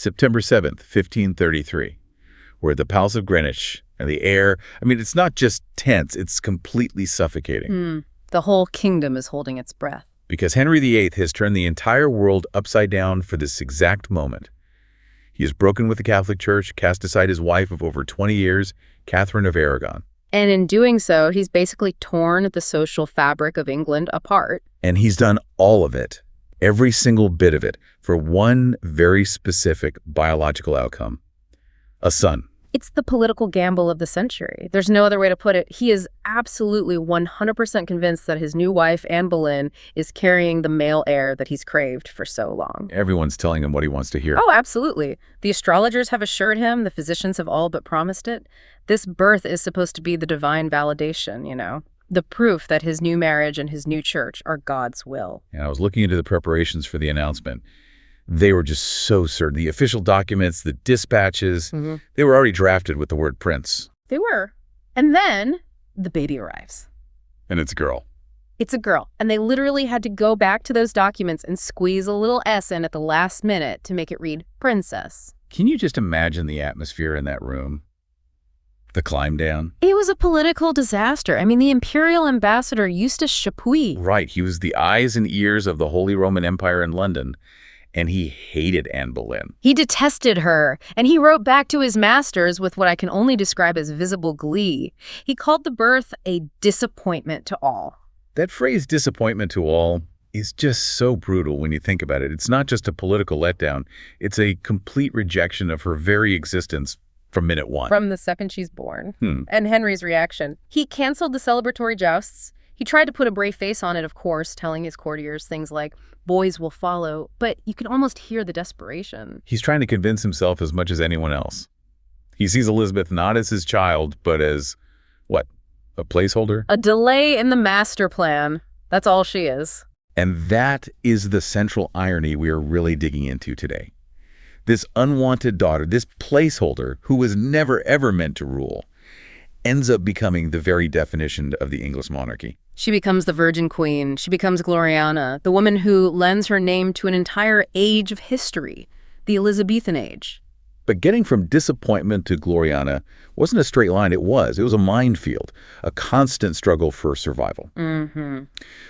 September 7th, 1533. We're at the Palace of Greenwich, and the air, it's not just tense, it's completely suffocating. The whole kingdom is holding its breath. Because Henry VIII has turned the entire world upside down for this exact moment. He has broken with the Catholic Church, cast aside his wife of over 20 years, Catherine of Aragon. And in doing so, he's basically torn the social fabric of England apart. And he's done all of it, every single bit of it, for one very specific biological outcome: a son. It's the political gamble of the century. There's no other way to put it. He is absolutely 100% convinced that his new wife, Anne Boleyn, is carrying the male heir that he's craved for so long. Everyone's telling him what he wants to hear. Oh, absolutely. The astrologers have assured him, the physicians have all but promised it. This birth is supposed to be the divine validation, the proof that his new marriage and his new church are God's will. And I was looking into the preparations for the announcement. They were just so certain. The official documents, the dispatches, they were already drafted with the word prince. They were. And then the baby arrives. And it's a girl. It's a girl. And they literally had to go back to those documents and squeeze a little S in at the last minute to make it read princess. Can you just imagine the atmosphere in that room? The climb down? It was a political disaster. The imperial ambassador Eustace Chapuis. Right. He was the eyes and ears of the Holy Roman Empire in London. And he hated Anne Boleyn. He detested her, and he wrote back to his masters with what I can only describe as visible glee. He called the birth a disappointment to all. That phrase, disappointment to all, is just so brutal when you think about it. It's not just a political letdown. It's a complete rejection of her very existence from minute one. From the second she's born. And Henry's reaction. He canceled the celebratory jousts. He tried to put a brave face on it, of course, telling his courtiers things like, boys will follow, but you can almost hear the desperation. He's trying to convince himself as much as anyone else. He sees Elizabeth not as his child, but as, what, a placeholder? A delay in the master plan. That's all she is. And that is the central irony we are really digging into today. This unwanted daughter, this placeholder who was never ever meant to rule, ends up becoming the very definition of the English monarchy. She becomes the Virgin Queen. She becomes Gloriana, the woman who lends her name to an entire age of history, the Elizabethan age. But getting from disappointment to Gloriana wasn't a straight line. It was a minefield, a constant struggle for survival.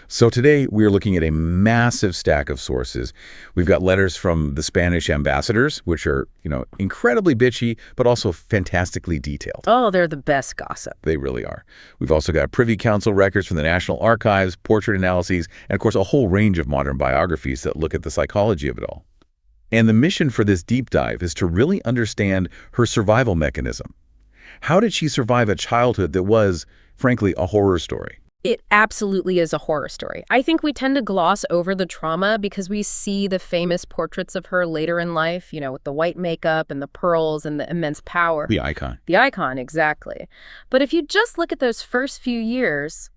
So today we're looking at a massive stack of sources. We've got letters from the Spanish ambassadors, which are, incredibly bitchy, but also fantastically detailed. Oh, they're the best gossip. They really are. We've also got Privy Council records from the National Archives, portrait analyses, and of course a whole range of modern biographies that look at the psychology of it all. And the mission for this deep dive is to really understand her survival mechanism. How did she survive a childhood that was, frankly, a horror story? It absolutely is a horror story. I think we tend to gloss over the trauma because we see the famous portraits of her later in life, with the white makeup and the pearls and the immense power. The icon. The icon, exactly. But if you just look at those first few years,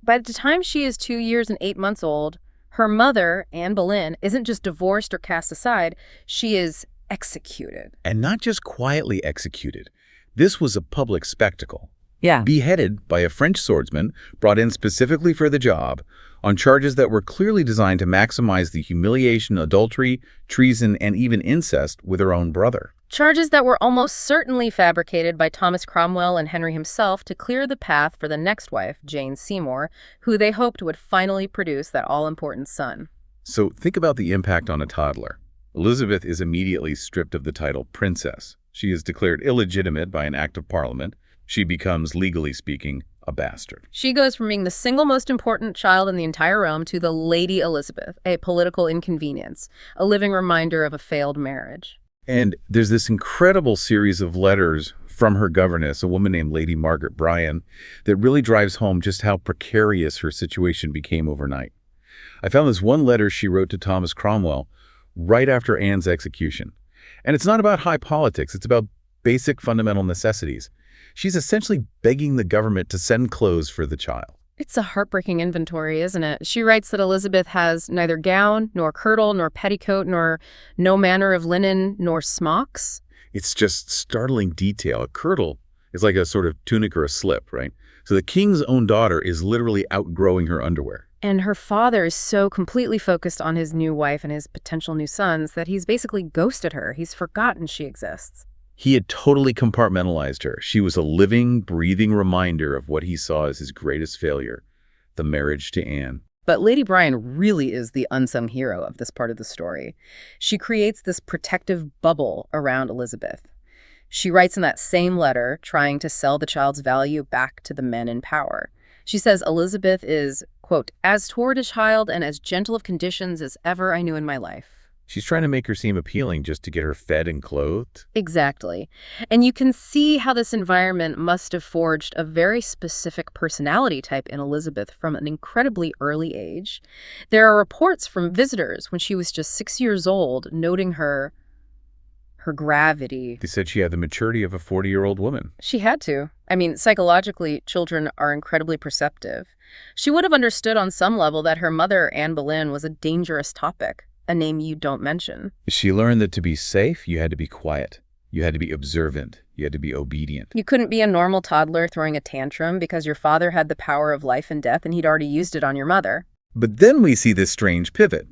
by the time she is 2 years and 8 months old, her mother, Anne Boleyn, isn't just divorced or cast aside, she is executed. And not just quietly executed. This was a public spectacle. Yeah. Beheaded by a French swordsman brought in specifically for the job on charges that were clearly designed to maximize the humiliation, adultery, treason, and even incest with her own brother. Charges that were almost certainly fabricated by Thomas Cromwell and Henry himself to clear the path for the next wife, Jane Seymour, who they hoped would finally produce that all-important son. So think about the impact on a toddler. Elizabeth is immediately stripped of the title princess. She is declared illegitimate by an act of parliament. She becomes, legally speaking, a bastard. She goes from being the single most important child in the entire realm to the Lady Elizabeth, a political inconvenience, a living reminder of a failed marriage. And there's this incredible series of letters from her governess, a woman named Lady Margaret Bryan, that really drives home just how precarious her situation became overnight. I found this one letter she wrote to Thomas Cromwell right after Anne's execution. And it's not about high politics, it's about basic fundamental necessities. She's essentially begging the government to send clothes for the child. It's a heartbreaking inventory, isn't it? She writes that Elizabeth has neither gown, nor kirtle, nor petticoat, nor no manner of linen, nor smocks. It's just startling detail. A kirtle is like a sort of tunic or a slip, right? So the king's own daughter is literally outgrowing her underwear. And her father is so completely focused on his new wife and his potential new sons that he's basically ghosted her. He's forgotten she exists. He had totally compartmentalized her. She was a living, breathing reminder of what he saw as his greatest failure, the marriage to Anne. But Lady Bryan really is the unsung hero of this part of the story. She creates this protective bubble around Elizabeth. She writes in that same letter, trying to sell the child's value back to the men in power. She says Elizabeth is, quote, as toward a child and as gentle of conditions as ever I knew in my life. She's trying to make her seem appealing just to get her fed and clothed. Exactly. And you can see how this environment must have forged a very specific personality type in Elizabeth from an incredibly early age. There are reports from visitors when she was just 6 years old, noting her gravity. They said she had the maturity of a 40-year-old woman. She had to. I mean, psychologically, children are incredibly perceptive. She would have understood on some level that her mother, Anne Boleyn, was a dangerous topic, a name you don't mention. She learned that to be safe, you had to be quiet. You had to be observant. You had to be obedient. You couldn't be a normal toddler throwing a tantrum because your father had the power of life and death and he'd already used it on your mother. But then we see this strange pivot.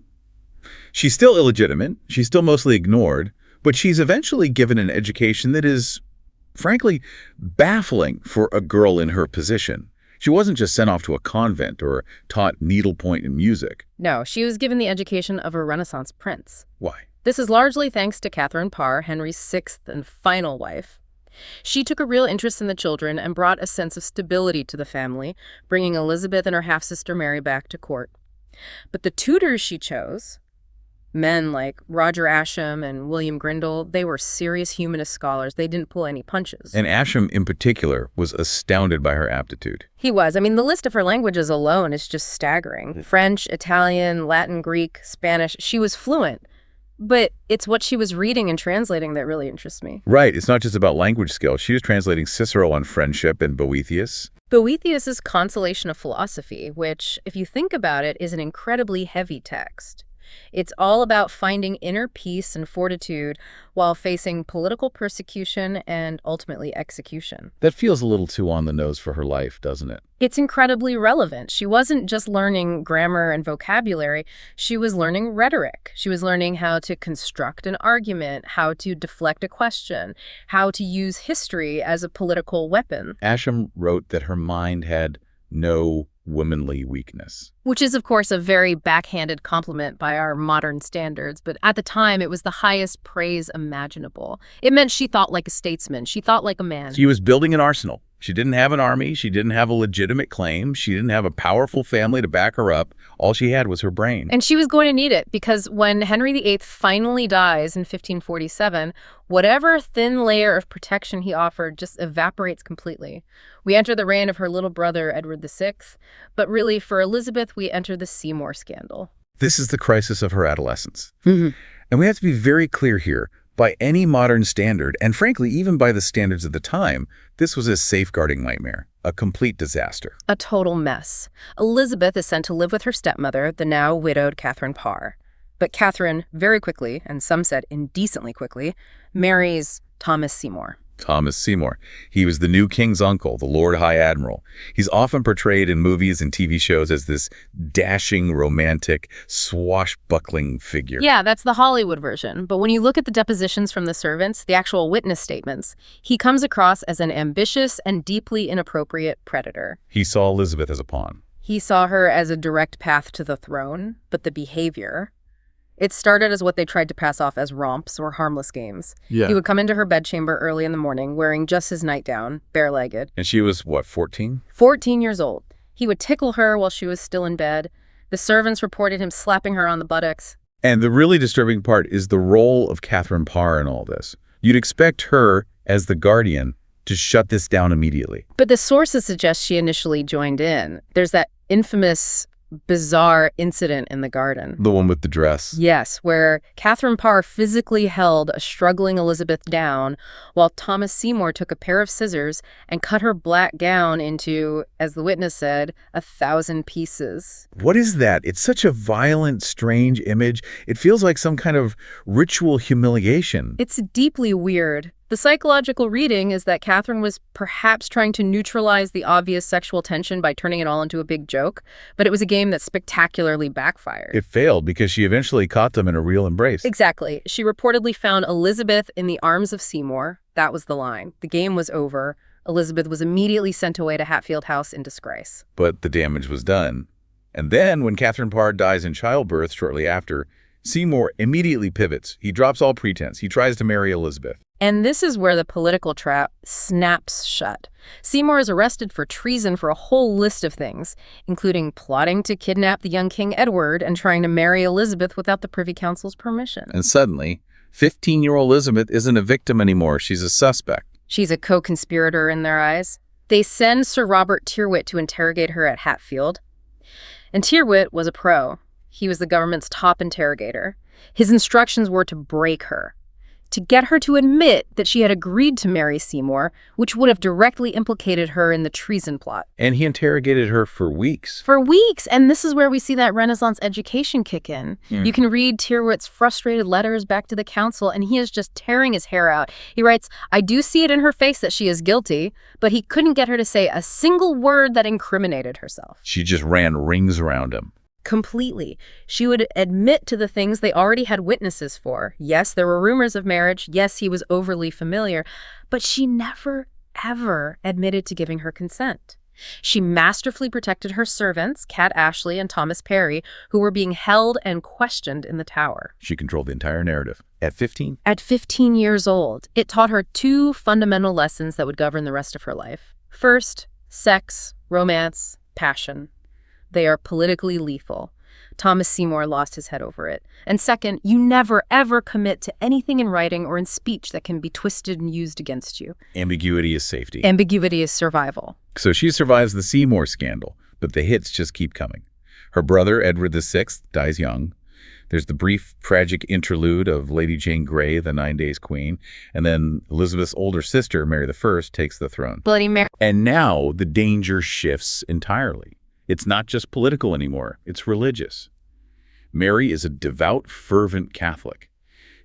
She's still illegitimate. She's still mostly ignored. But she's eventually given an education that is, frankly, baffling for a girl in her position. She wasn't just sent off to a convent or taught needlepoint in music. No, she was given the education of a Renaissance prince. Why? This is largely thanks to Catherine Parr, Henry's sixth and final wife. She took a real interest in the children and brought a sense of stability to the family, bringing Elizabeth and her half-sister Mary back to court. But the tutors she chose, men like Roger Ascham and William Grindal, they were serious humanist scholars. They didn't pull any punches. And Ascham, in particular, was astounded by her aptitude. He was. I mean, the list of her languages alone is just staggering. French, Italian, Latin, Greek, Spanish. She was fluent. But it's what she was reading and translating that really interests me. Right. It's not just about language skills. She was translating Cicero on friendship and Boethius. Boethius's Consolation of Philosophy, which, if you think about it, is an incredibly heavy text. It's all about finding inner peace and fortitude while facing political persecution and ultimately execution. That feels a little too on the nose for her life, doesn't it? It's incredibly relevant. She wasn't just learning grammar and vocabulary. She was learning rhetoric. She was learning how to construct an argument, how to deflect a question, how to use history as a political weapon. Ascham wrote that her mind had no womanly weakness. Which is, of course, a very backhanded compliment by our modern standards, but at the time it was the highest praise imaginable. It meant she thought like a statesman. She thought like a man. She was building an arsenal. She didn't have an army. She didn't have a legitimate claim. She didn't have a powerful family to back her up. All she had was her brain. And she was going to need it because when Henry VIII finally dies in 1547, whatever thin layer of protection he offered just evaporates completely. We enter the reign of her little brother, Edward VI, but really for Elizabeth, we enter the Seymour scandal. This is the crisis of her adolescence. And we have to be very clear here. By any modern standard, and frankly, even by the standards of the time, this was a safeguarding nightmare, a complete disaster. A total mess. Elizabeth is sent to live with her stepmother, the now widowed Catherine Parr. But Catherine, very quickly, and some said indecently quickly, marries Thomas Seymour. Thomas Seymour. He was the new king's uncle, the Lord High Admiral. He's often portrayed in movies and TV shows as this dashing, romantic, swashbuckling figure. Yeah, that's the Hollywood version. But when you look at the depositions from the servants, the actual witness statements, he comes across as an ambitious and deeply inappropriate predator. He saw Elizabeth as a pawn. He saw her as a direct path to the throne, but the behavior... It started as what they tried to pass off as romps or harmless games. Yeah. He would come into her bedchamber early in the morning wearing just his nightgown, bare-legged. And she was, what, 14? 14 years old. He would tickle her while she was still in bed. The servants reported him slapping her on the buttocks. And the really disturbing part is the role of Catherine Parr in all this. You'd expect her, as the guardian, to shut this down immediately. But the sources suggest she initially joined in. There's that infamous... bizarre incident in the garden. The one with the dress. Yes, where Catherine Parr physically held a struggling Elizabeth down while Thomas Seymour took a pair of scissors and cut her black gown into, as the witness said, 1,000 pieces. What is that? It's such a violent, strange image. It feels like some kind of ritual humiliation. It's deeply weird. The psychological reading is that Catherine was perhaps trying to neutralize the obvious sexual tension by turning it all into a big joke, but it was a game that spectacularly backfired. It failed because she eventually caught them in a real embrace. Exactly. She reportedly found Elizabeth in the arms of Seymour. That was the line. The game was over. Elizabeth was immediately sent away to Hatfield House in disgrace. But the damage was done. And then, when Catherine Parr dies in childbirth shortly after, Seymour immediately pivots. He drops all pretense. He tries to marry Elizabeth. And this is where the political trap snaps shut. Seymour is arrested for treason for a whole list of things, including plotting to kidnap the young King Edward and trying to marry Elizabeth without the Privy Council's permission. And suddenly, 15-year-old Elizabeth isn't a victim anymore. She's a suspect. She's a co-conspirator in their eyes. They send Sir Robert Tyrwhitt to interrogate her at Hatfield. And Tyrwhitt was a pro. He was the government's top interrogator. His instructions were to break her, to get her to admit that she had agreed to marry Seymour, which would have directly implicated her in the treason plot. And he interrogated her for weeks. For weeks, and this is where we see that Renaissance education kick in. You can read Tyrwhitt's frustrated letters back to the council, and he is just tearing his hair out. He writes, "I do see it in her face that she is guilty," but he couldn't get her to say a single word that incriminated herself. She just ran rings around him. Completely. She would admit to the things they already had witnesses for. Yes, there were rumors of marriage. Yes, he was overly familiar. But she never, ever admitted to giving her consent. She masterfully protected her servants, Cat Ashley and Thomas Parry, who were being held and questioned in the Tower. She controlled the entire narrative. At 15? At 15 years old, it taught her two fundamental lessons that would govern the rest of her life. First, sex, romance, passion. They are politically lethal. Thomas Seymour lost his head over it. And second, you never, ever commit to anything in writing or in speech that can be twisted and used against you. Ambiguity is safety. Ambiguity is survival. So she survives the Seymour scandal, but the hits just keep coming. Her brother, Edward VI, dies young. There's the brief, tragic interlude of Lady Jane Grey, the 9 Days Queen, and then Elizabeth's older sister, Mary I, takes the throne. Bloody Mary. And now the danger shifts entirely. It's not just political anymore, it's religious. Mary is a devout, fervent Catholic.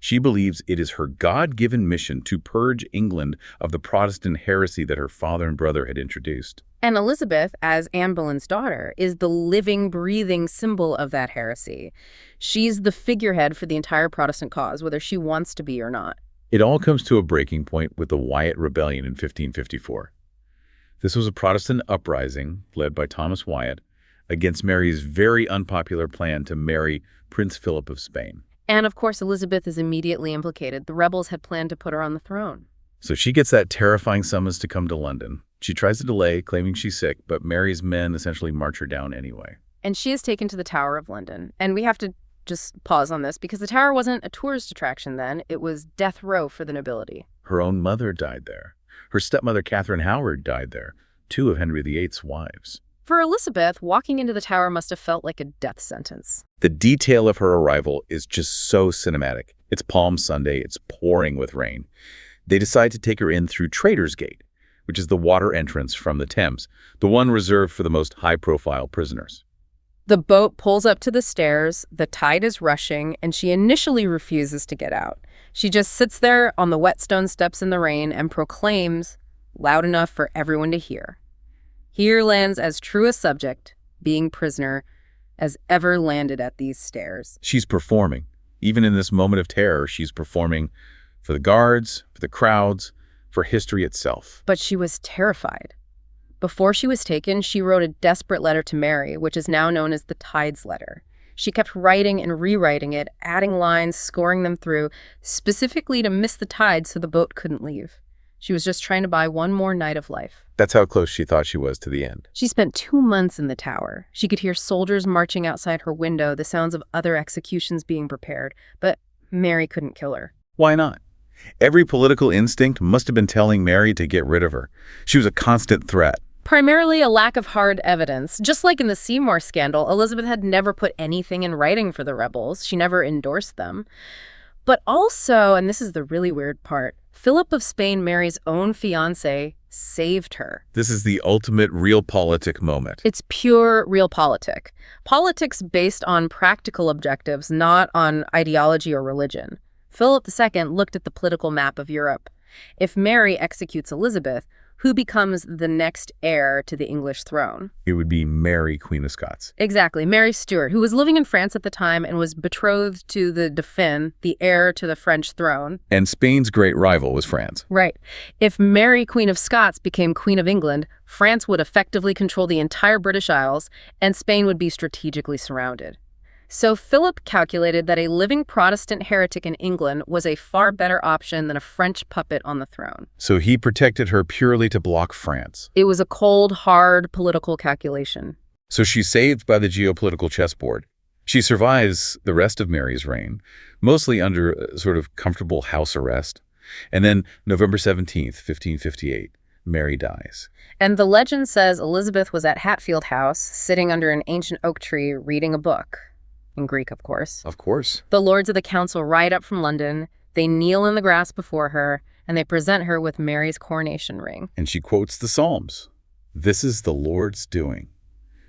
She believes it is her God-given mission to purge England of the Protestant heresy that her father and brother had introduced. And Elizabeth, as Anne Boleyn's daughter, is the living, breathing symbol of that heresy. She's the figurehead for the entire Protestant cause, whether she wants to be or not. It all comes to a breaking point with the Wyatt Rebellion in 1554. This was a Protestant uprising led by Thomas Wyatt against Mary's very unpopular plan to marry Prince Philip of Spain. And of course, Elizabeth is immediately implicated. The rebels had planned to put her on the throne. So she gets that terrifying summons to come to London. She tries to delay, claiming she's sick, but Mary's men essentially march her down anyway. And she is taken to the Tower of London. And we have to just pause on this because the Tower wasn't a tourist attraction then. It was death row for the nobility. Her own mother died there. Her stepmother, Catherine Howard, died there, 2 of Henry VIII's wives. For Elizabeth, walking into the Tower must have felt like a death sentence. The detail of her arrival is just so cinematic. It's Palm Sunday. It's pouring with rain. They decide to take her in through Traitor's Gate, which is the water entrance from the Thames, the one reserved for the most high-profile prisoners. The boat pulls up to the stairs, the tide is rushing, and she initially refuses to get out. She just sits there on the wet stone steps in the rain and proclaims, loud enough for everyone to hear, "Here lands as true a subject, being prisoner, as ever landed at these stairs." She's performing. Even in this moment of terror, she's performing for the guards, for the crowds, for history itself. But she was terrified. Before she was taken, she wrote a desperate letter to Mary, which is now known as the Tides Letter. She kept writing and rewriting it, adding lines, scoring them through, specifically to miss the tide so the boat couldn't leave. She was just trying to buy one more night of life. That's how close she thought she was to the end. She spent 2 months in the Tower. She could hear soldiers marching outside her window, the sounds of other executions being prepared. But Mary couldn't kill her. Why not? Every political instinct must have been telling Mary to get rid of her. She was a constant threat. Primarily a lack of hard evidence. Just like in the Seymour scandal, Elizabeth had never put anything in writing for the rebels. She never endorsed them. But also, and this is the really weird part, Philip of Spain, Mary's own fiancé, saved her. This is the ultimate realpolitik moment. It's pure realpolitik. Politics based on practical objectives, not on ideology or religion. Philip II looked at the political map of Europe. If Mary executes Elizabeth, who becomes the next heir to the English throne? It would be Mary, Queen of Scots. Exactly, Mary Stuart, who was living in France at the time and was betrothed to the Dauphin, the heir to the French throne. And Spain's great rival was France. Right. If Mary, Queen of Scots, became Queen of England, France would effectively control the entire British Isles, and Spain would be strategically surrounded. So Philip calculated that a living Protestant heretic in England was a far better option than a French puppet on the throne. So he protected her purely to block France. It was a cold, hard political calculation. So she's saved by the geopolitical chessboard. She survives the rest of Mary's reign, mostly under a sort of comfortable house arrest. And then November 17th, 1558, Mary dies. And the legend says Elizabeth was at Hatfield House, sitting under an ancient oak tree, reading a book. In Greek, of course. Of course. The lords of the council ride up from London, they kneel in the grass before her, and they present her with Mary's coronation ring. And she quotes the Psalms. "This is the Lord's doing,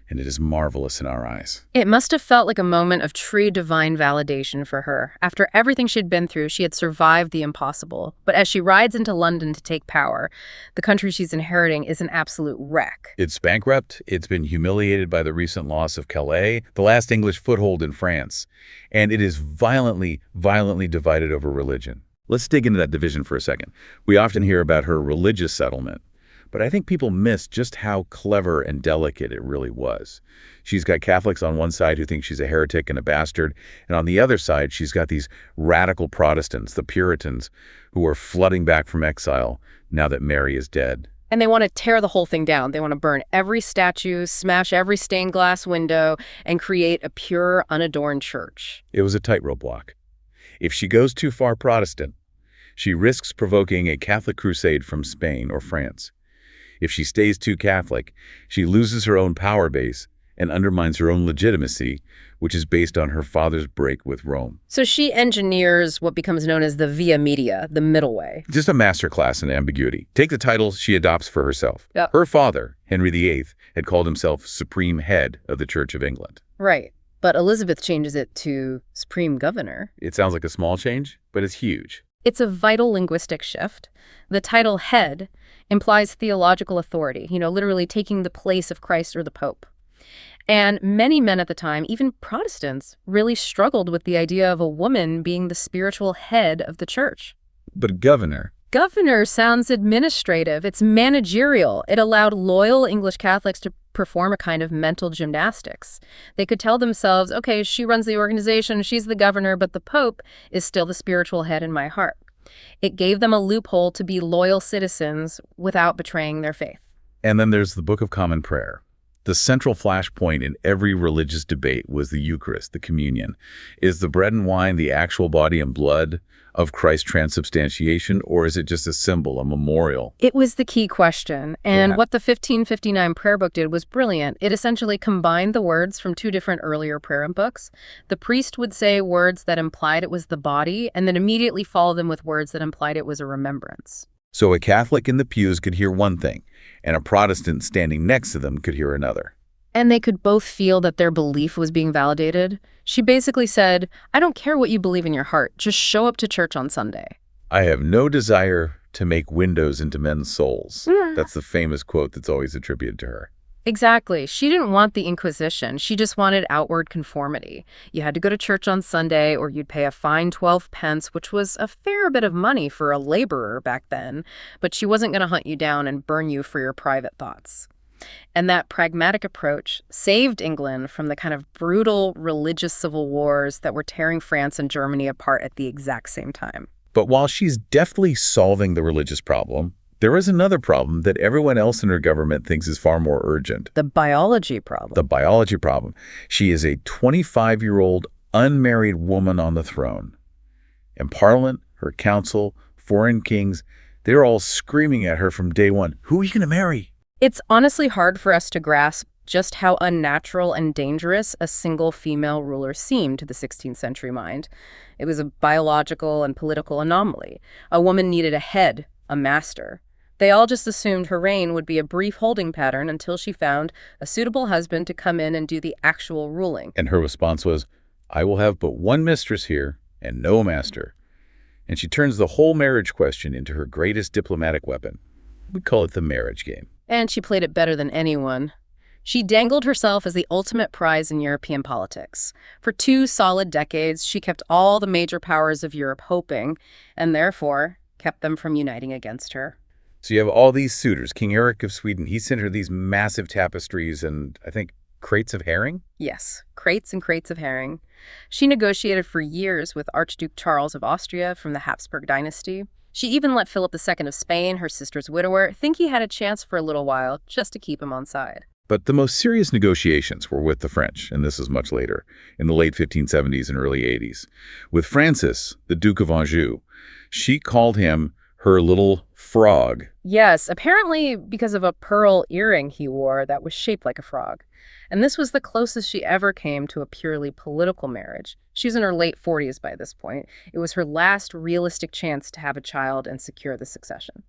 and it is marvelous in our eyes." It must have felt like a moment of true divine validation for her. After everything she'd been through, she had survived the impossible. But as she rides into London to take power, the country she's inheriting is an absolute wreck. It's bankrupt, it's been humiliated by the recent loss of Calais, the last English foothold in France, and it is violently divided over religion. Let's dig into that division for a second. We often hear about her religious settlement, but I think people miss just how clever and delicate it really was. She's got Catholics on one side who think she's a heretic and a bastard, and on the other side, she's got these radical Protestants, the Puritans, who are flooding back from exile now that Mary is dead. And they want to tear the whole thing down. They want to burn every statue, smash every stained glass window, and create a pure, unadorned church. It was a tightrope walk. If she goes too far Protestant, she risks provoking a Catholic crusade from Spain or France. If she stays too Catholic, she loses her own power base and undermines her own legitimacy, which is based on her father's break with Rome. So she engineers what becomes known as the via media, the middle way. Just a masterclass in ambiguity. Take the title she adopts for herself. Yep. Her father, Henry VIII, had called himself Supreme Head of the Church of England. Right. But Elizabeth changes it to Supreme Governor. It sounds like a small change, but it's huge. It's a vital linguistic shift. The title head implies theological authority, literally taking the place of Christ or the Pope. And many men at the time, even Protestants, really struggled with the idea of a woman being the spiritual head of the church. But governor? Governor sounds administrative. It's managerial. It allowed loyal English Catholics to perform a kind of mental gymnastics. They could tell themselves, okay, she runs the organization, she's the governor, but the Pope is still the spiritual head in my heart. It gave them a loophole to be loyal citizens without betraying their faith. And then there's the Book of Common Prayer. The central flashpoint in every religious debate was the Eucharist, the communion. Is the bread and wine the actual body and blood of Christ's transubstantiation, or is it just a symbol, a memorial? It was the key question, and what the 1559 prayer book did was brilliant. It essentially combined the words from two different earlier prayer books. The priest would say words that implied it was the body, and then immediately follow them with words that implied it was a remembrance. So a Catholic in the pews could hear one thing, and a Protestant standing next to them could hear another. And they could both feel that their belief was being validated. She basically said, I don't care what you believe in your heart, just show up to church on Sunday. I have no desire to make windows into men's souls. That's the famous quote that's always attributed to her. Exactly. She didn't want the Inquisition. She just wanted outward conformity. You had to go to church on Sunday or you'd pay a fine 12 pence, which was a fair bit of money for a laborer back then. But she wasn't going to hunt you down and burn you for your private thoughts. And that pragmatic approach saved England from the kind of brutal religious civil wars that were tearing France and Germany apart at the exact same time. But while she's deftly solving the religious problem, there is another problem that everyone else in her government thinks is far more urgent. The biology problem. The biology problem. She is a 25-year-old unmarried woman on the throne. And Parliament, her council, foreign kings, they're all screaming at her from day one, who are you going to marry? It's honestly hard for us to grasp just how unnatural and dangerous a single female ruler seemed to the 16th century mind. It was a biological and political anomaly. A woman needed a head, a master. They all just assumed her reign would be a brief holding pattern until she found a suitable husband to come in and do the actual ruling. And her response was, I will have but one mistress here and no master. and she turns the whole marriage question into her greatest diplomatic weapon. We call it the marriage game. And she played it better than anyone. She dangled herself as the ultimate prize in European politics. For 2 solid decades, she kept all the major powers of Europe hoping, and therefore kept them from uniting against her. So you have all these suitors. King Eric of Sweden, he sent her these massive tapestries and, I think, crates of herring? Yes, crates and crates of herring. She negotiated for years with Archduke Charles of Austria from the Habsburg dynasty. She even let Philip II of Spain, her sister's widower, think he had a chance for a little while just to keep him on side. But the most serious negotiations were with the French, and this is much later, in the late 1570s and early 80s. With Francis, the Duke of Anjou, she called him her little frog. Yes, apparently because of a pearl earring he wore that was shaped like a frog. And this was the closest she ever came to a purely political marriage. She was in her late 40s by this point. It was her last realistic chance to have a child and secure the succession.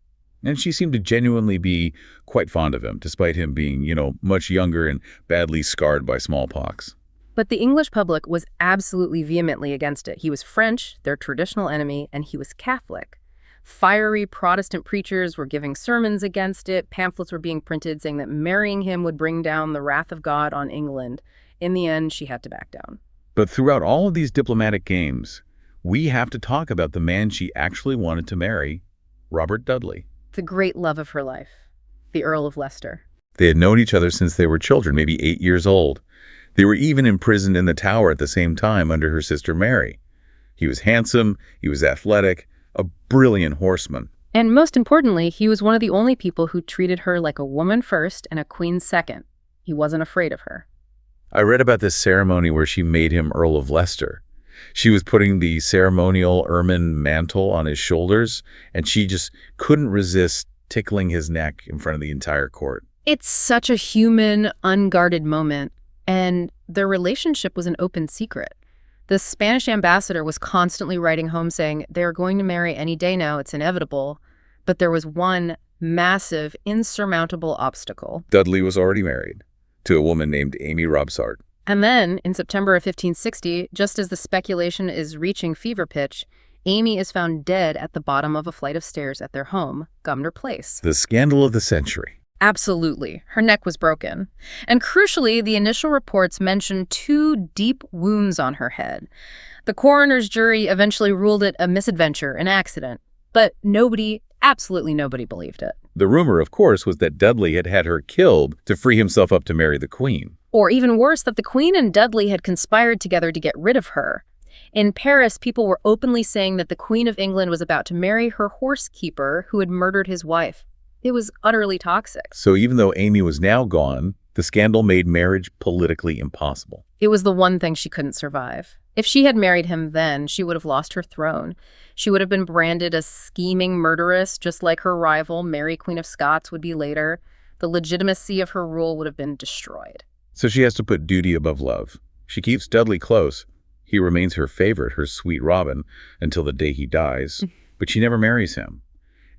And she seemed to genuinely be quite fond of him, despite him being, much younger and badly scarred by smallpox. But the English public was absolutely vehemently against it. He was French, their traditional enemy, and he was Catholic. Fiery Protestant preachers were giving sermons against it. Pamphlets were being printed saying that marrying him would bring down the wrath of God on England. In the end, she had to back down. But throughout all of these diplomatic games, we have to talk about the man she actually wanted to marry, Robert Dudley. The great love of her life, the Earl of Leicester. They had known each other since they were children, maybe 8 years old. They were even imprisoned in the Tower at the same time under her sister Mary. He was handsome, he was athletic, a brilliant horseman. And most importantly, he was one of the only people who treated her like a woman first and a queen second. He wasn't afraid of her. I read about this ceremony where she made him Earl of Leicester. She was putting the ceremonial ermine mantle on his shoulders, and she just couldn't resist tickling his neck in front of the entire court. It's such a human, unguarded moment, and their relationship was an open secret. The Spanish ambassador was constantly writing home saying, they're going to marry any day now, it's inevitable. But there was one massive, insurmountable obstacle. Dudley was already married to a woman named Amy Robsart. And then, in September of 1560, just as the speculation is reaching fever pitch, Amy is found dead at the bottom of a flight of stairs at their home, Gumnor Place. The scandal of the century. Absolutely. Her neck was broken. And crucially, the initial reports mentioned 2 deep wounds on her head. The coroner's jury eventually ruled it a misadventure, an accident. But nobody, absolutely nobody believed it. The rumor, of course, was that Dudley had had her killed to free himself up to marry the Queen. Or even worse, that the Queen and Dudley had conspired together to get rid of her. In Paris, people were openly saying that the Queen of England was about to marry her horsekeeper who had murdered his wife. It was utterly toxic. So even though Amy was now gone, the scandal made marriage politically impossible. It was the one thing she couldn't survive. If she had married him then, she would have lost her throne. She would have been branded a scheming murderess, just like her rival, Mary, Queen of Scots, would be later. The legitimacy of her rule would have been destroyed. So she has to put duty above love. She keeps Dudley close. He remains her favorite, her sweet Robin, until the day he dies. But she never marries him.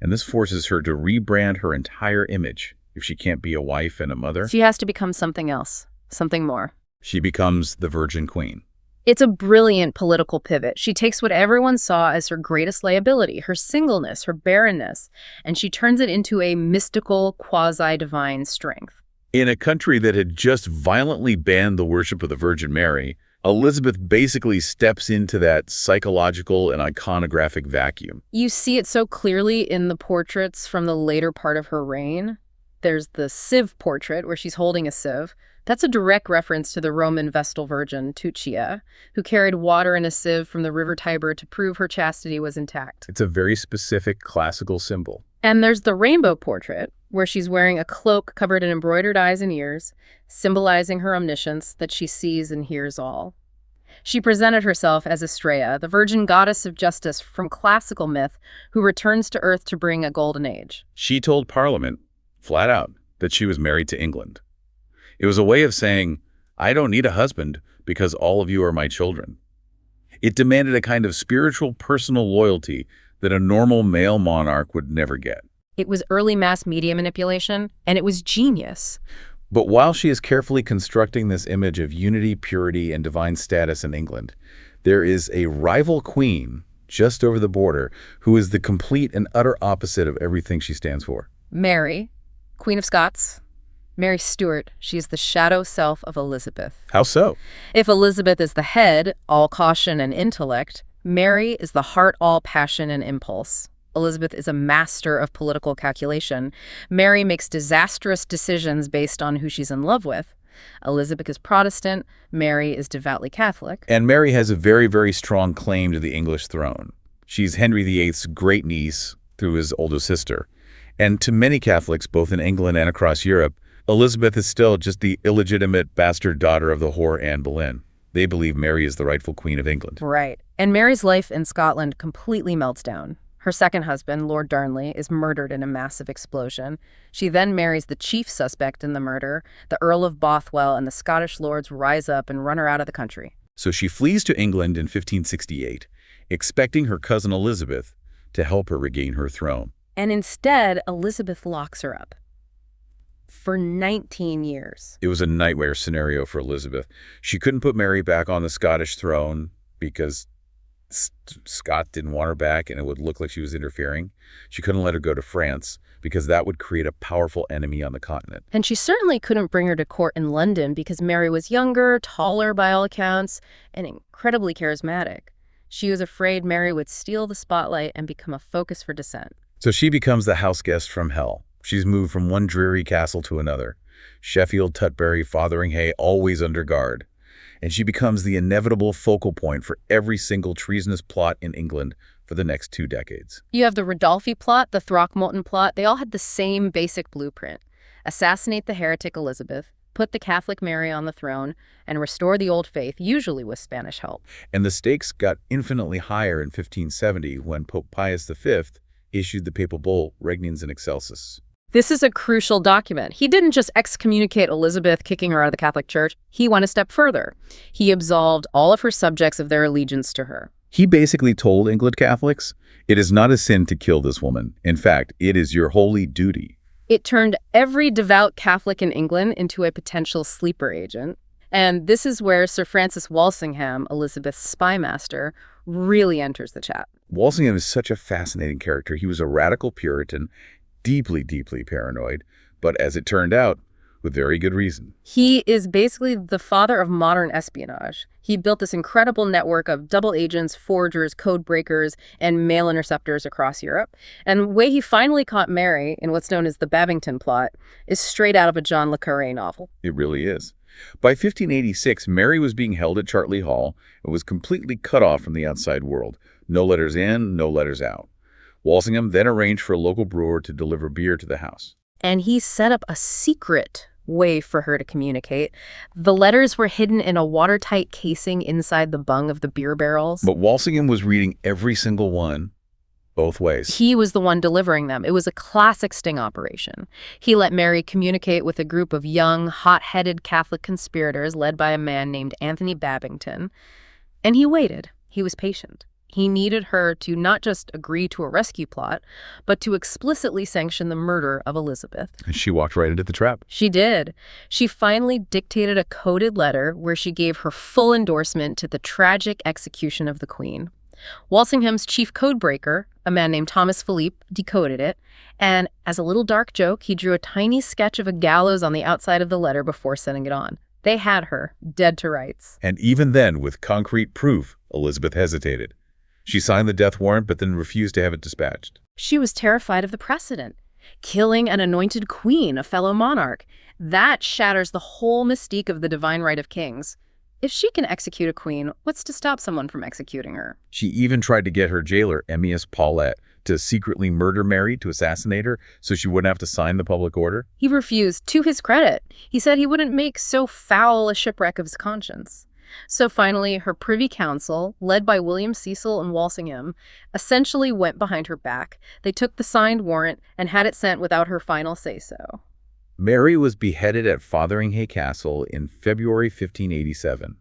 And this forces her to rebrand her entire image. If she can't be a wife and a mother, She has to become something else, something more. she becomes the Virgin Queen. It's a brilliant political pivot. She takes what everyone saw as her greatest liability, her singleness, her barrenness, and she turns it into a mystical, quasi-divine strength. In a country that had just violently banned the worship of the Virgin Mary, Elizabeth basically steps into that psychological and iconographic vacuum. You see it so clearly in the portraits from the later part of her reign. There's the sieve portrait where she's holding a sieve. That's a direct reference to the Roman Vestal Virgin, Tuccia, who carried water in a sieve from the river Tiber to prove her chastity was intact. It's a very specific classical symbol. And there's the rainbow portrait, where she's wearing a cloak covered in embroidered eyes and ears, symbolizing her omniscience, that she sees and hears all. She presented herself as Estrella, the virgin goddess of justice from classical myth, who returns to Earth to bring a golden age. She told Parliament, flat out, that she was married to England. It was a way of saying, I don't need a husband because all of you are my children. It demanded a kind of spiritual, personal loyalty that a normal male monarch would never get. It was early mass media manipulation, and it was genius. But while she is carefully constructing this image of unity, purity, and divine status in England, there is a rival queen just over the border, who is the complete and utter opposite of everything she stands for. Mary, Queen of Scots. Mary Stuart, she is the shadow self of Elizabeth. How so? If Elizabeth is the head, all caution and intellect, Mary is the heart, all passion and impulse. Elizabeth is a master of political calculation. Mary makes disastrous decisions based on who she's in love with. Elizabeth is Protestant. Mary is devoutly Catholic. And Mary has a very, very strong claim to the English throne. She's Henry VIII's great niece through his older sister. And to many Catholics, both in England and across Europe, Elizabeth is still just the illegitimate bastard daughter of the whore Anne Boleyn. They believe Mary is the rightful Queen of England. Right. And Mary's life in Scotland completely melts down. Her second husband, Lord Darnley, is murdered in a massive explosion. She then marries the chief suspect in the murder. The Earl of Bothwell and the Scottish lords rise up and run her out of the country. So she flees to England in 1568, expecting her cousin Elizabeth to help her regain her throne. And instead, Elizabeth locks her up for 19 years. It was a nightmare scenario for Elizabeth. She couldn't put Mary back on the Scottish throne because Scott didn't want her back and it would look like she was interfering. She couldn't let her go to France because that would create a powerful enemy on the continent. And she certainly couldn't bring her to court in London because Mary was younger, taller by all accounts, and incredibly charismatic. She was afraid Mary would steal the spotlight and become a focus for dissent. So she becomes the house guest from hell. She's moved from one dreary castle to another. Sheffield, Tutbury, Fotheringhay, always under guard. And she becomes the inevitable focal point for every single treasonous plot in England for the next 2 decades. You have the Ridolfi plot, the Throckmorton plot. They all had the same basic blueprint. Assassinate the heretic Elizabeth, put the Catholic Mary on the throne, and restore the old faith, usually with Spanish help. And the stakes got infinitely higher in 1570 when Pope Pius V issued the papal bull Regnans in Excelsis. This is a crucial document. He didn't just excommunicate Elizabeth, kicking her out of the Catholic Church. He went a step further. He absolved all of her subjects of their allegiance to her. He basically told England Catholics, it is not a sin to kill this woman. In fact, it is your holy duty. It turned every devout Catholic in England into a potential sleeper agent. And this is where Sir Francis Walsingham, Elizabeth's spy master, really enters the chat. Walsingham is such a fascinating character. He was a radical Puritan, deeply, deeply paranoid, but as it turned out, with very good reason. He is basically the father of modern espionage. He built this incredible network of double agents, forgers, code breakers, and mail interceptors across Europe. And the way he finally caught Mary in what's known as the Babington plot is straight out of a John le Carré novel. It really is. By 1586, Mary was being held at Chartley Hall and was completely cut off from the outside world. No letters in, no letters out. Walsingham then arranged for a local brewer to deliver beer to the house. And he set up a secret way for her to communicate. The letters were hidden in a watertight casing inside the bung of the beer barrels. But Walsingham was reading every single one, both ways. He was the one delivering them. It was a classic sting operation. He let Mary communicate with a group of young, hot-headed Catholic conspirators led by a man named Anthony Babington. And he waited. He was patient. He needed her to not just agree to a rescue plot, but to explicitly sanction the murder of Elizabeth. And she walked right into the trap. She did. She finally dictated a coded letter where she gave her full endorsement to the tragic execution of the Queen. Walsingham's chief codebreaker, a man named Thomas Philippe, decoded it, and as a little dark joke, he drew a tiny sketch of a gallows on the outside of the letter before sending it on. They had her, dead to rights. And even then, with concrete proof, Elizabeth hesitated. She signed the death warrant, but then refused to have it dispatched. She was terrified of the precedent. Killing an anointed queen, a fellow monarch. That shatters the whole mystique of the divine right of kings. If she can execute a queen, what's to stop someone from executing her? She even tried to get her jailer, Emmius Paulet, to secretly murder Mary, to assassinate her, so she wouldn't have to sign the public order. He refused, to his credit. He said he wouldn't make so foul a shipwreck of his conscience. So finally, her Privy Council, led by William Cecil and Walsingham, essentially went behind her back. They took the signed warrant and had it sent without her final say-so. Mary was beheaded at Fotheringhay Castle in February 1587,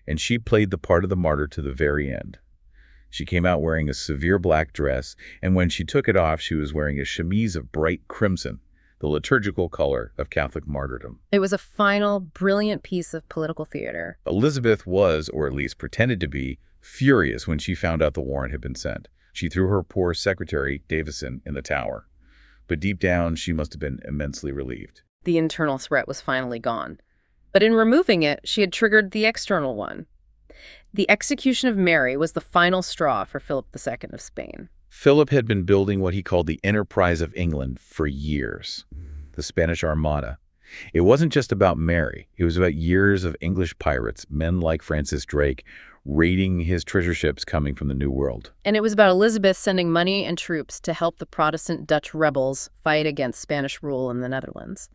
and she played the part of the martyr to the very end. She came out wearing a severe black dress, and when she took it off, she was wearing a chemise of bright crimson, the liturgical color of Catholic martyrdom. It was a final, brilliant piece of political theater. Elizabeth was, or at least pretended to be, furious when she found out the warrant had been sent. She threw her poor secretary, Davison, in the tower. But deep down, she must have been immensely relieved. The internal threat was finally gone. But in removing it, she had triggered the external one. The execution of Mary was the final straw for Philip II of Spain. Philip had been building what he called the enterprise of England for years, the Spanish Armada. It wasn't just about Mary. It was about years of English pirates, men like Francis Drake, raiding his treasure ships coming from the New World. And it was about Elizabeth sending money and troops to help the Protestant Dutch rebels fight against Spanish rule in the Netherlands.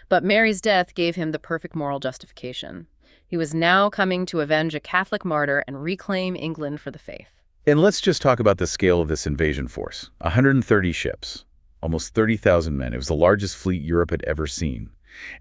But Mary's death gave him the perfect moral justification. He was now coming to avenge a Catholic martyr and reclaim England for the faith. And let's just talk about the scale of this invasion force. 130 ships, almost 30,000 men. It was the largest fleet Europe had ever seen.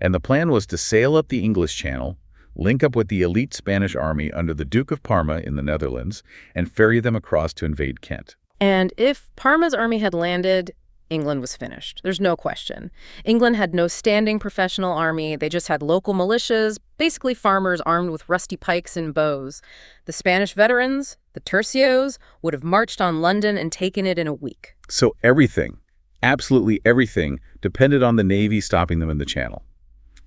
And the plan was to sail up the English Channel, link up with the elite Spanish army under the Duke of Parma in the Netherlands, and ferry them across to invade Kent. And if Parma's army had landed, England was finished. There's no question. England had no standing professional army. They just had local militias, basically farmers armed with rusty pikes and bows. The Spanish veterans, the tercios, would have marched on London and taken it in a week. So everything, absolutely everything, depended on the Navy stopping them in the Channel.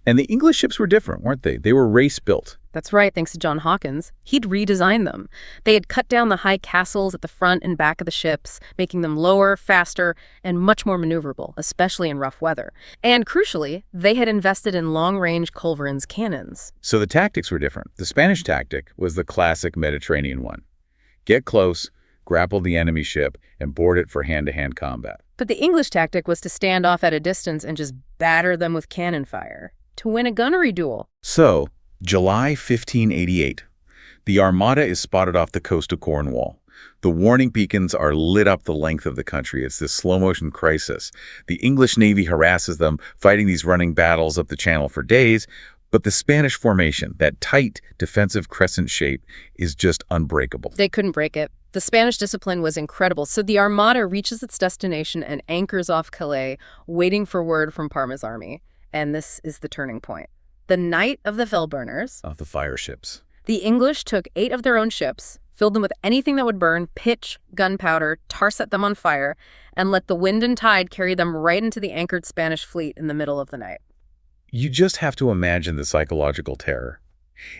And the English ships were different, weren't they? They were race-built. That's right, thanks to John Hawkins. He'd redesigned them. They had cut down the high castles at the front and back of the ships, making them lower, faster, and much more maneuverable, especially in rough weather. And crucially, they had invested in long-range culverins cannons. So the tactics were different. The Spanish tactic was the classic Mediterranean one. Get close, grapple the enemy ship, and board it for hand-to-hand combat. But the English tactic was to stand off at a distance and just batter them with cannon fire to win a gunnery duel. So, July 1588. The Armada is spotted off the coast of Cornwall. The warning beacons are lit up the length of the country. It's this slow-motion crisis. The English Navy harasses them, fighting these running battles up the Channel for days. But the Spanish formation, that tight defensive crescent shape, is just unbreakable. They couldn't break it. The Spanish discipline was incredible. So the Armada reaches its destination and anchors off Calais, waiting for word from Parma's army. And this is the turning point. The night of the Fellburners, Of the fire ships. the English took 8 of their own ships, filled them with anything that would burn, pitch, gunpowder, tar set them on fire, and let the wind and tide carry them right into the anchored Spanish fleet in the middle of the night. You just have to imagine the psychological terror.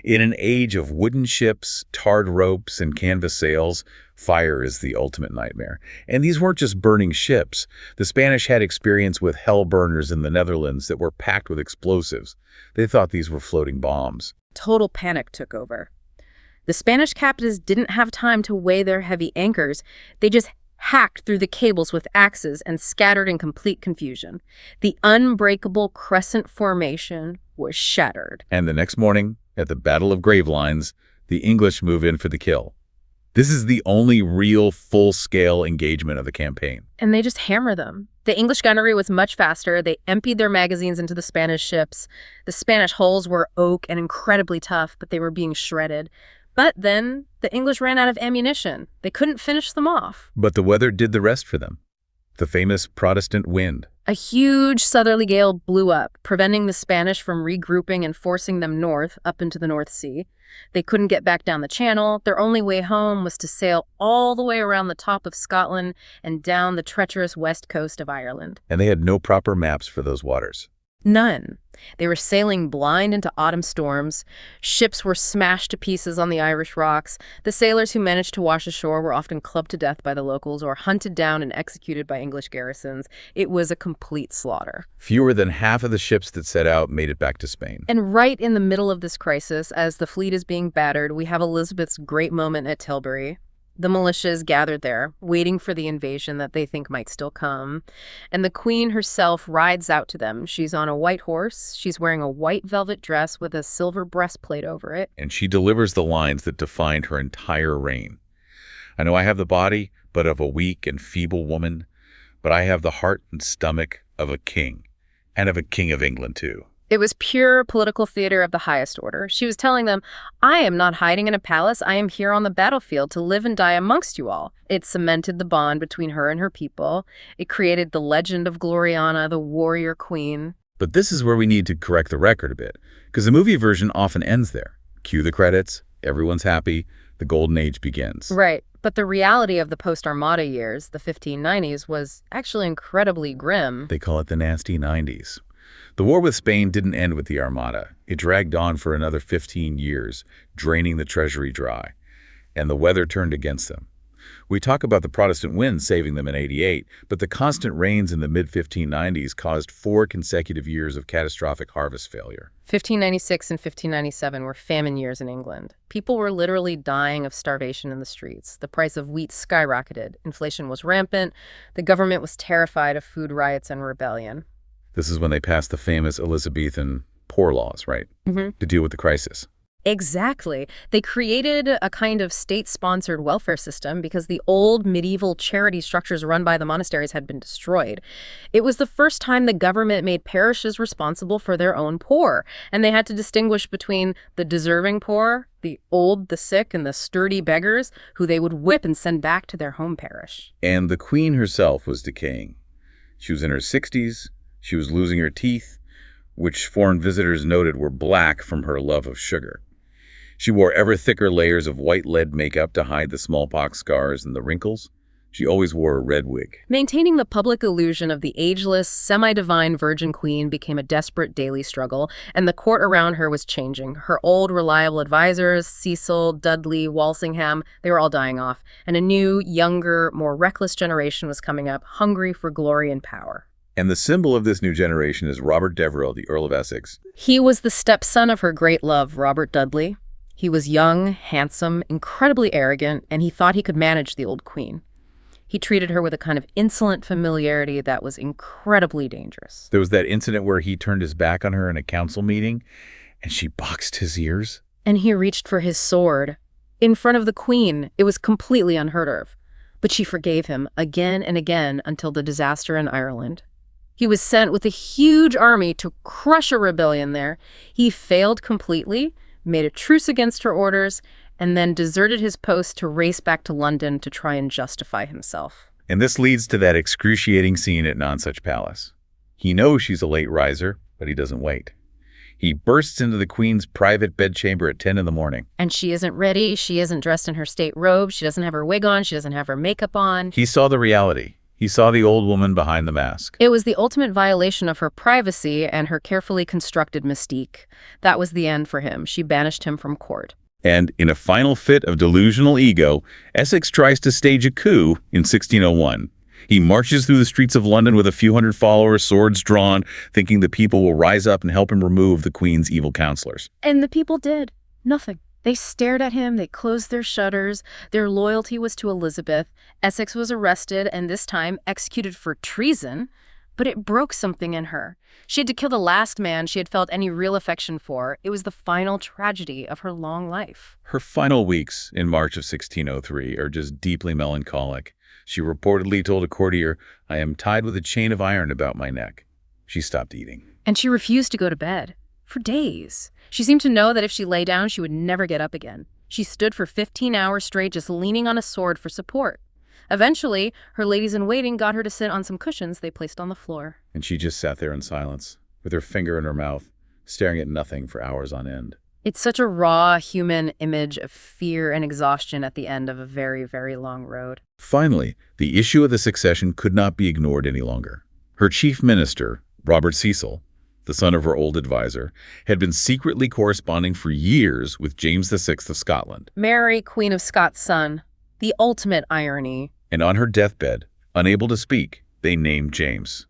In an age of wooden ships, tarred ropes, and canvas sails, fire is the ultimate nightmare. And these weren't just burning ships. The Spanish had experience with hell burners in the Netherlands that were packed with explosives. They thought these were floating bombs. Total panic took over. The Spanish captains didn't have time to weigh their heavy anchors. They just hacked through the cables with axes and scattered in complete confusion. The unbreakable crescent formation was shattered. And the next morning, at the Battle of Gravelines, the English move in for the kill. This is the only real full-scale engagement of the campaign. And they just hammer them. The English gunnery was much faster. They emptied their magazines into the Spanish ships. The Spanish hulls were oak and incredibly tough, but they were being shredded. But then the English ran out of ammunition. They couldn't finish them off. But the weather did the rest for them. The famous Protestant wind. A huge southerly gale blew up, preventing the Spanish from regrouping and forcing them north, up into the North Sea. They couldn't get back down the Channel. Their only way home was to sail all the way around the top of Scotland and down the treacherous west coast of Ireland. And they had no proper maps for those waters. None. They were sailing blind into autumn storms. Ships were smashed to pieces on the Irish rocks. The sailors who managed to wash ashore were often clubbed to death by the locals or hunted down and executed by English garrisons. It was a complete slaughter. Fewer than half of the ships that set out made it back to Spain. And right in the middle of this crisis, as the fleet is being battered, we have Elizabeth's great moment at Tilbury. The militia is gathered there, waiting for the invasion that they think might still come. And the Queen herself rides out to them. She's on a white horse. She's wearing a white velvet dress with a silver breastplate over it. And she delivers the lines that defined her entire reign. I know I have the body, but of a weak and feeble woman, but I have the heart and stomach of a king, and of a king of England, too. It was pure political theater of the highest order. She was telling them, I am not hiding in a palace. I am here on the battlefield to live and die amongst you all. It cemented the bond between her and her people. It created the legend of Gloriana, the warrior queen. But this is where we need to correct the record a bit, because the movie version often ends there. Cue the credits, everyone's happy, The Golden Age begins. Right. But the reality of the post-Armada years, the 1590s, was actually incredibly grim. They call it the nasty 90s. The war with Spain didn't end with the Armada. It dragged on for another 15 years, draining the treasury dry. And the weather turned against them. We talk about the Protestant winds saving them in '88, but the constant rains in the mid-1590s caused 4 consecutive years of catastrophic harvest failure. 1596 and 1597 were famine years in England. People were literally dying of starvation in the streets. The price of wheat skyrocketed. Inflation was rampant. The government was terrified of food riots and rebellion. This is when they passed the famous Elizabethan poor laws, right? To deal with the crisis. Exactly. They created a kind of state-sponsored welfare system because the old medieval charity structures run by the monasteries had been destroyed. It was the first time the government made parishes responsible for their own poor, and they had to distinguish between the deserving poor, the old, the sick, and the sturdy beggars, who they would whip and send back to their home parish. And the queen herself was decaying. She was in her 60s. She was losing her teeth, which foreign visitors noted were black from her love of sugar. She wore ever thicker layers of white lead makeup to hide the smallpox scars and the wrinkles. She always wore a red wig. Maintaining the public illusion of the ageless, semi-divine virgin queen became a desperate daily struggle, and the court around her was changing. Her old, reliable advisors, Cecil, Dudley, Walsingham, they were all dying off, and a new, younger, more reckless generation was coming up, hungry for glory and power. And the symbol of this new generation is Robert Devereux, the Earl of Essex. He was the stepson of her great love, Robert Dudley. He was young, handsome, incredibly arrogant, and he thought he could manage the old queen. He treated her with a kind of insolent familiarity that was incredibly dangerous. There was that incident where he turned his back on her in a council meeting, and she boxed his ears. And he reached for his sword. In front of the queen, it was completely unheard of. But she forgave him again and again until the disaster in Ireland. He was sent with a huge army to crush a rebellion there. He failed completely, made a truce against her orders, and then deserted his post to race back to London to try and justify himself. And this leads to that excruciating scene at Nonsuch Palace. He knows she's a late riser, but he doesn't wait. He bursts into the queen's private bedchamber at 10 in the morning. And she isn't ready. She isn't dressed in her state robe. She doesn't have her wig on. She doesn't have her makeup on. He saw the reality. He saw the old woman behind the mask. It was the ultimate violation of her privacy and her carefully constructed mystique. That was the end for him. She banished him from court. And in a final fit of delusional ego, Essex tries to stage a coup in 1601. He marches through the streets of London with a few hundred followers, swords drawn, thinking the people will rise up and help him remove the queen's evil counselors. And the people did. Nothing. They stared at him, they closed their shutters, their loyalty was to Elizabeth. Essex was arrested and this time executed for treason, but it broke something in her. She had to kill the last man she had felt any real affection for. It was the final tragedy of her long life. Her final weeks in March of 1603 are just deeply melancholic. She reportedly told a courtier, "I am tied with a chain of iron about my neck." She stopped eating. And she refused to go to bed. For days. She seemed to know that if she lay down, she would never get up again. She stood for 15 hours straight, just leaning on a sword for support. Eventually, her ladies-in-waiting got her to sit on some cushions they placed on the floor. And she just sat there in silence, with her finger in her mouth, staring at nothing for hours on end. It's such a raw, human image of fear and exhaustion at the end of a very, very long road. Finally, the issue of the succession could not be ignored any longer. Her chief minister, Robert Cecil, the son of her old advisor, had been secretly corresponding for years with James VI of Scotland. Mary, Queen of Scots' son. The ultimate irony. And on her deathbed, unable to speak, they named James.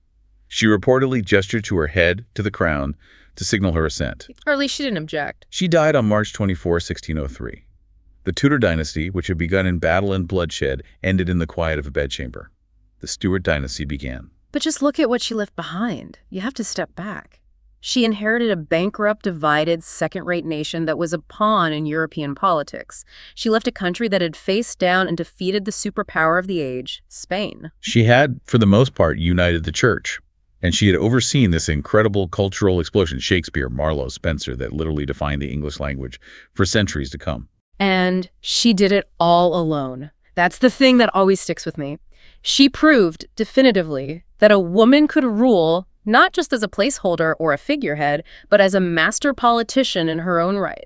She reportedly gestured to her head, to the crown, to signal her assent. Or at least she didn't object. She died on March 24, 1603. The Tudor dynasty, which had begun in battle and bloodshed, ended in the quiet of a bedchamber. The Stuart dynasty began. But just look at what she left behind. You have to step back. She inherited a bankrupt, divided, second-rate nation that was a pawn in European politics. She left a country that had faced down and defeated the superpower of the age, Spain. She had, for the most part, united the church. And she had overseen this incredible cultural explosion, Shakespeare, Marlowe, Spencer, that literally defined the English language for centuries to come. And she did it all alone. That's the thing that always sticks with me. She proved definitively that a woman could rule not just as a placeholder or a figurehead, but as a master politician in her own right.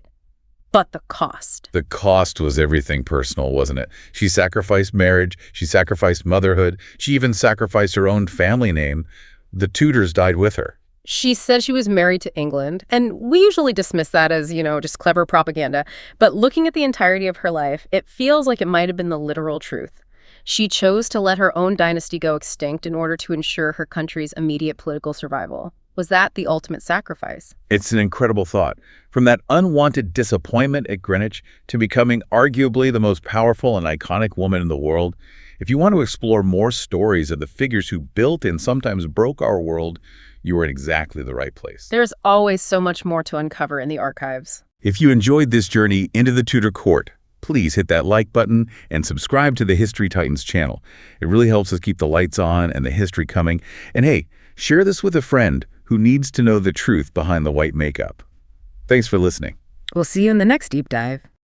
But the cost. The cost was everything personal, wasn't it? She sacrificed marriage, she sacrificed motherhood, she even sacrificed her own family name. The Tudors died with her. She said she was married to England, and we usually dismiss that as, just clever propaganda. But looking at the entirety of her life, it feels like it might have been the literal truth. She chose to let her own dynasty go extinct in order to ensure her country's immediate political survival. Was that the ultimate sacrifice? It's an incredible thought. From that unwanted disappointment at Greenwich to becoming arguably the most powerful and iconic woman in the world, if you want to explore more stories of the figures who built and sometimes broke our world, you are in exactly the right place. There's always so much more to uncover in the archives. If you enjoyed this journey into the Tudor court, please hit that like button and subscribe to the History Titans channel. It really helps us keep the lights on and the history coming. And hey, share this with a friend who needs to know the truth behind the white makeup. Thanks for listening. We'll see you in the next deep dive.